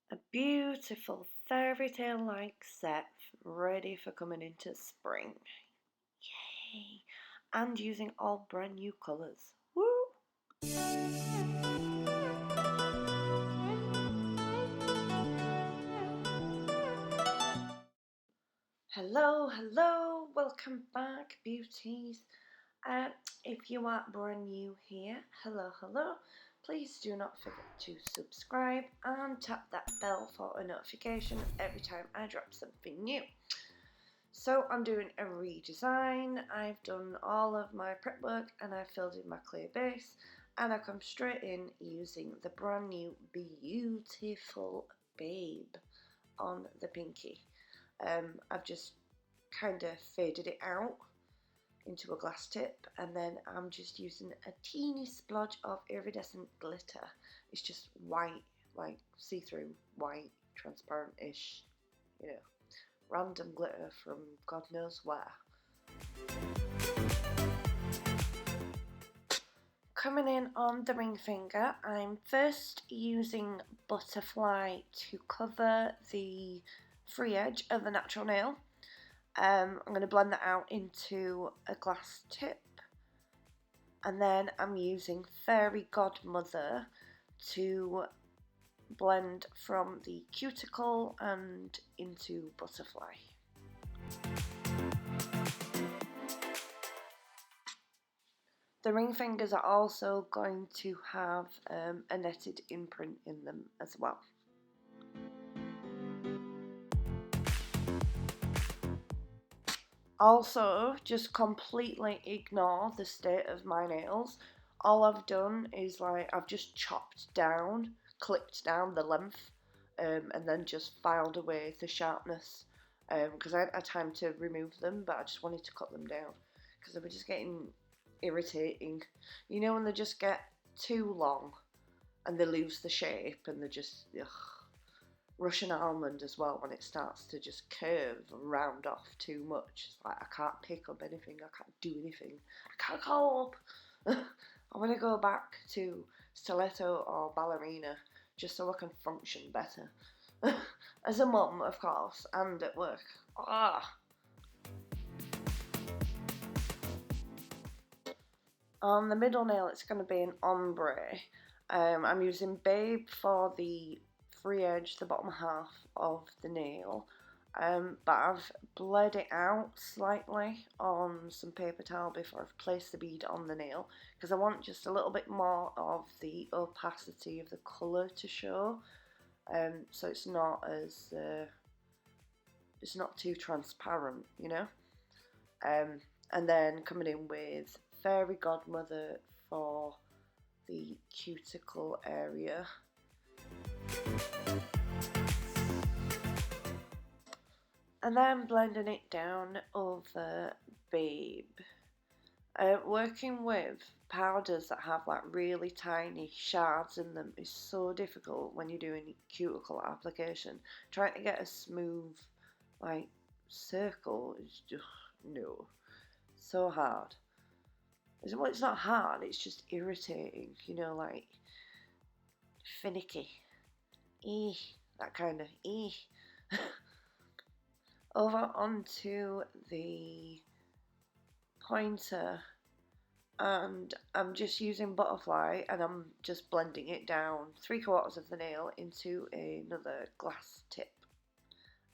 A beautiful fairy tale like set ready for coming into spring. Yay! And using all brand new colours. Woo! Hello, welcome back, beauties. If you are brand new here, hello. Please do not forget to subscribe and tap that bell for a notification every time I drop something new. So I'm doing a redesign. I've done all of my prep work and I filled in my clear base, and I come straight in using the brand new beautiful Babe on the pinky. I've just kind of faded it out into a glass tip, and then I'm just using a teeny splodge of iridescent glitter. It's just white, like see-through white, transparent-ish, you know, random glitter from God knows where. Coming in on the ring finger, I'm first using Butterfly to cover the free edge of the natural nail. I'm going to blend that out into a glass tip, and then I'm using Fairy Godmother to blend from the cuticle and into Butterfly. The ring fingers are also going to have a netted imprint in them as well. Also, just completely ignore the state of my nails. All I've done is I've just clipped down the length, and then just filed away the sharpness, because I hadn't had time to remove them, but I just wanted to cut them down because they were just getting irritating. You know when they just get too long and they lose the shape and they're just ugh. Russian almond as well, when it starts to just curve and round off too much. It's like I can't pick up anything, I can't do anything, I can't go up. I want to go back to stiletto or ballerina just so I can function better. As a mum, of course, and at work. On the middle nail, it's going to be an ombre. I'm using Babe for the free edge, the bottom half of the nail, but I've bled it out slightly on some paper towel before I've placed the bead on the nail, because I want just a little bit more of the opacity of the colour to show, so it's not as it's not too transparent, you know. And then coming in with Fairy Godmother for the cuticle area. And then blending it down over Babe. Working with powders that have like really tiny shards in them is so difficult when you're doing cuticle application. Trying to get a smooth like circle is just no, so hard. Well, it's not hard, it's just irritating, you know, like finicky. That kind of Over onto the pointer, and I'm just using Butterfly, and I'm just blending it down 3/4 of the nail into another glass tip,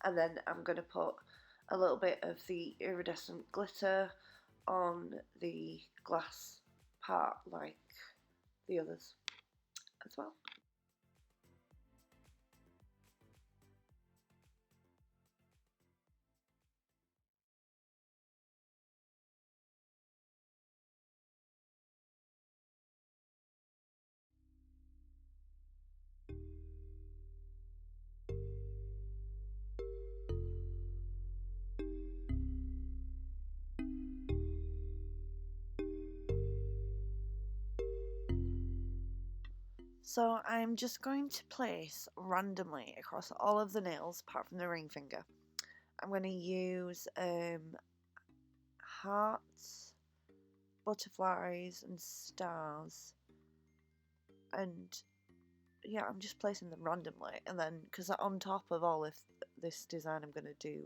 and then I'm going to put a little bit of the iridescent glitter on the glass part like the others as well. So I'm just going to place randomly across all of the nails apart from the ring finger. I'm going to use hearts, butterflies and stars, and yeah, I'm just placing them randomly, and then because on top of all of this design I'm going to do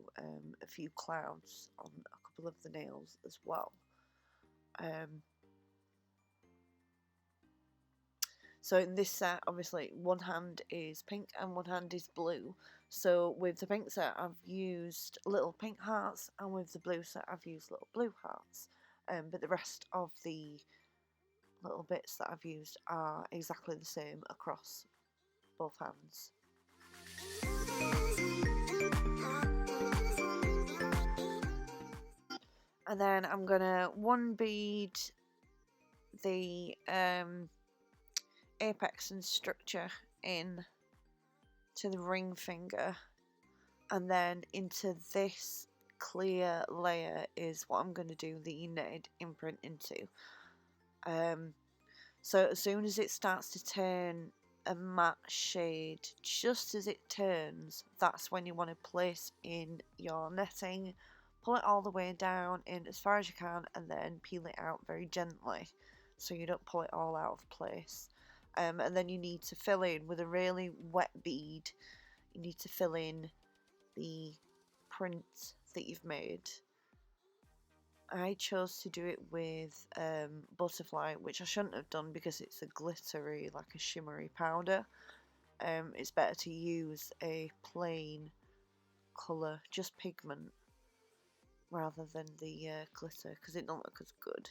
a few clouds on a couple of the nails as well. So in this set, obviously, one hand is pink and one hand is blue. So with the pink set, I've used little pink hearts, and with the blue set, I've used little blue hearts. But the rest of the little bits that I've used are exactly the same across both hands. And then I'm gonna one bead the apex and structure in to the ring finger, and then into this clear layer is what I'm going to do the knitted imprint into. So as soon as it starts to turn a matte shade, just as it turns, that's when you want to place in your netting. Pull it all the way down in as far as you can, and then peel it out very gently so you don't pull it all out of place. And then you need to fill in with a really wet bead. You need to fill in the print that you've made. I chose to do it with butterfly, which I shouldn't have done because it's a glittery, like a shimmery powder. It's better to use a plain colour, just pigment, rather than the glitter, because it don't look as good.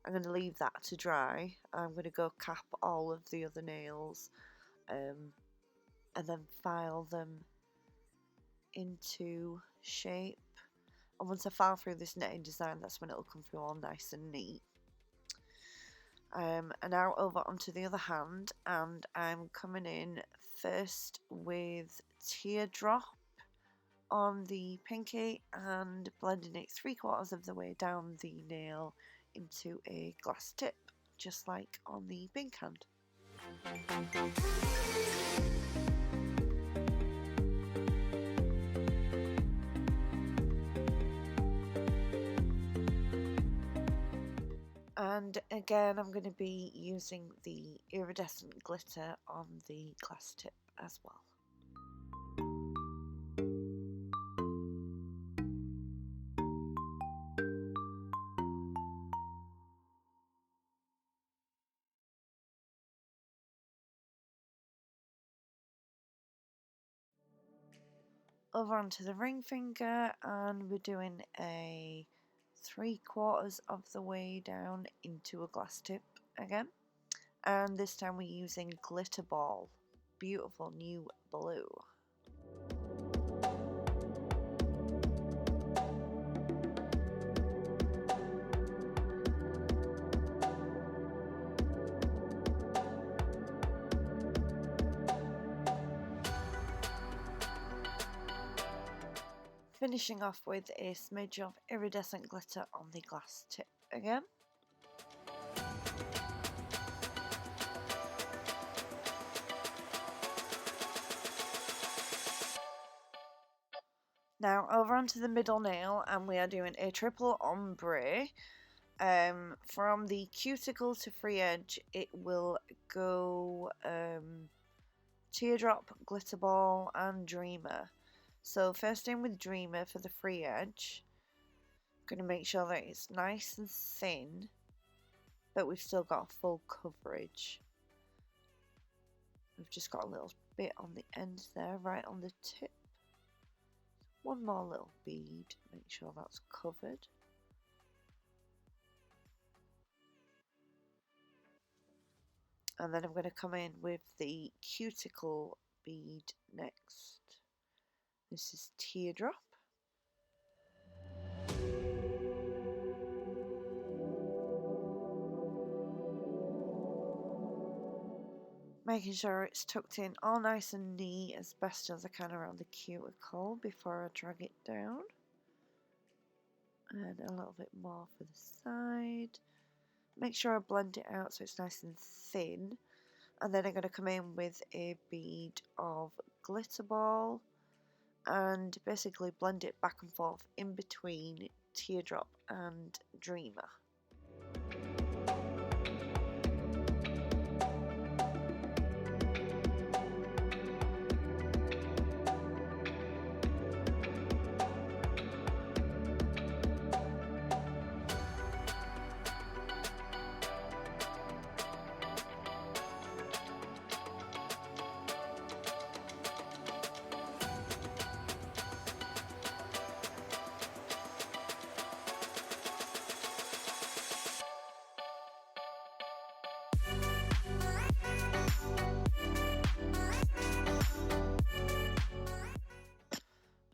I'm going to leave that to dry. I'm going to go cap all of the other nails, and then file them into shape. And once I file through this netting design, that's when it'll come through all nice and neat. And now over onto the other hand, and I'm coming in first with Teardrop on the pinky and blending it 3/4 of the way down the nail into a glass tip, just like on the pink hand. And again, I'm going to be using the iridescent glitter on the glass tip as well. Over onto the ring finger, and we're doing a 3/4 of the way down into a glass tip again, and this time we're using Glitterball, beautiful new blue. Finishing off with a smidge of iridescent glitter on the glass tip again. Now over onto the middle nail, and we are doing a triple ombre. From the cuticle to free edge, it will go Teardrop, Glitterball and Dreamer. So first in with Dreamer for the free edge. I'm going to make sure that it's nice and thin, but we've still got full coverage. We've just got a little bit on the end there, right on the tip. One more little bead, make sure that's covered. And then I'm going to come in with the cuticle bead next. This is Teardrop. Making sure it's tucked in all nice and neat as best as I can around the cuticle before I drag it down. And a little bit more for the side. Make sure I blend it out so it's nice and thin. And then I'm going to come in with a bead of Glitterball and basically blend it back and forth in between Teardrop and Dreamer.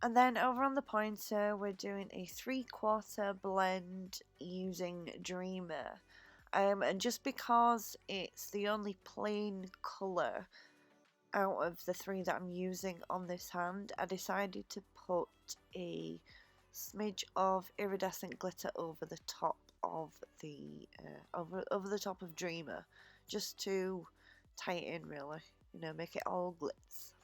And then over on the pointer, we're doing a 3/4 blend using Dreamer. And just because it's the only plain colour out of the 3 that I'm using on this hand, I decided to put a smidge of iridescent glitter over the top of the over the top of Dreamer, just to tie it in, really, you know, make it all glitz.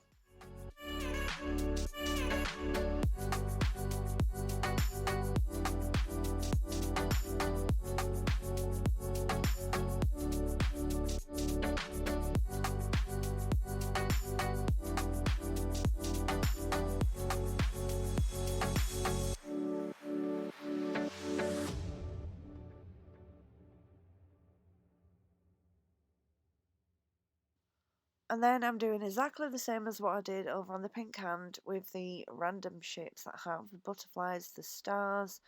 And then I'm doing exactly the same as what I did over on the pink hand with the random shapes that have the butterflies, the stars,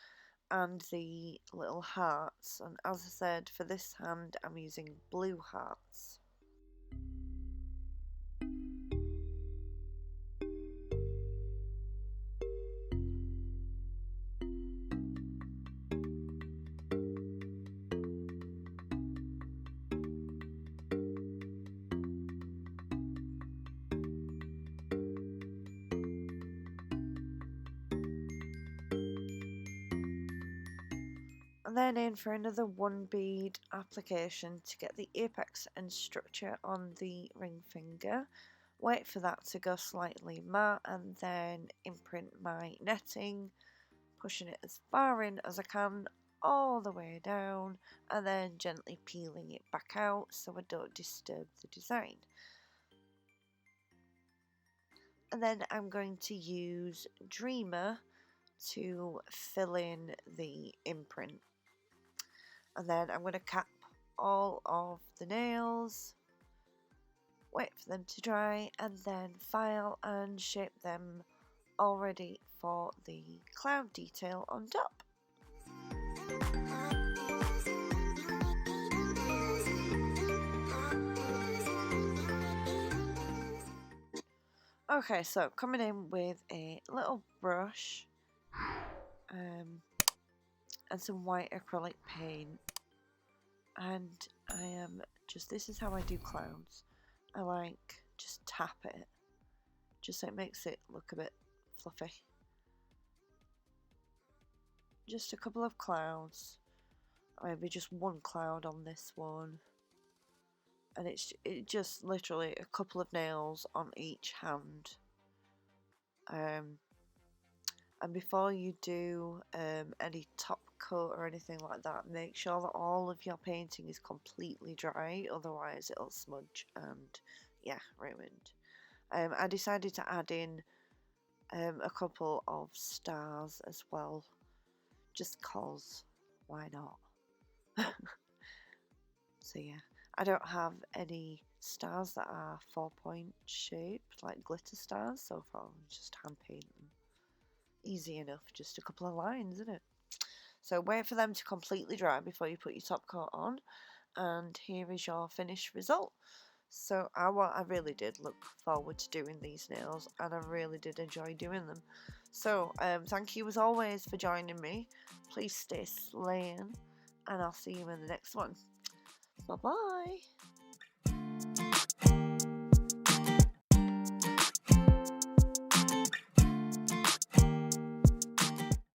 and the little hearts. And as I said, for this hand I'm using blue hearts. And then in for another 1 bead application to get the apex and structure on the ring finger. Wait for that to go slightly matte and then imprint my netting, pushing it as far in as I can all the way down, and then gently peeling it back out so I don't disturb the design. And then I'm going to use Dreamer to fill in the imprint. And then I'm going to cap all of the nails, wait for them to dry, and then file and shape them all ready for the cloud detail on top. Okay, so coming in with a little brush and some white acrylic paint, and I am just, this is how I do clouds. I like just tap it, just so it makes it look a bit fluffy. Just a couple of clouds, maybe just 1 cloud on this one, and it's just literally a couple of nails on each hand. And before you do any top coat or anything like that, make sure that all of your painting is completely dry, otherwise it'll smudge and yeah, ruined. I decided to add in a couple of stars as well, just cause, why not? So yeah, I don't have any stars that are 4-point shaped like glitter stars, so I'll just hand paint them. Easy enough, just a couple of lines, isn't it? So wait for them to completely dry before you put your top coat on, and here is your finished result. So I really did look forward to doing these nails, and I really did enjoy doing them. So thank you as always for joining me. Please stay slaying, and I'll see you in the next one. Bye bye.